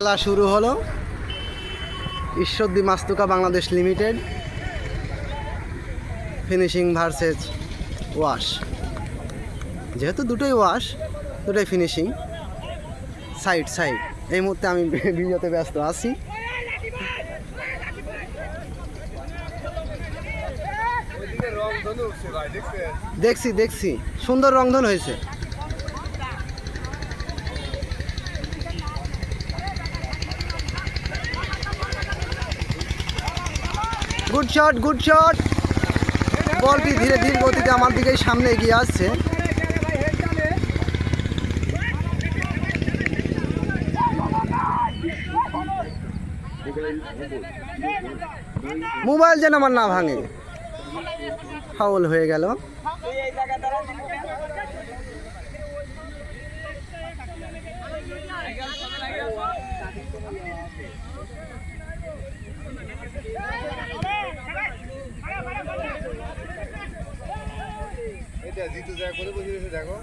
খেলা শুরু হলো। ঈশ্বরদী মাস্তুকা Bangladesh limited finishing versus wash. যেহেতু দুটোই ওয়াশ, দুটোই ফিনিশিং। সাইড সাইড এই মুহূর্তে আমি ভিডিওতে ব্যস্ত আছি। দেখছি দেখছি সুন্দর রংধন হয়েছে। Good shot, good shot. বলটি ধীরে ধীরে গতিতে আমার দিকেই সামনে এগিয়ে আসছে। মোবাইল যেন আমার না ভাঙে। ফাউল হয়ে গেল। দেখো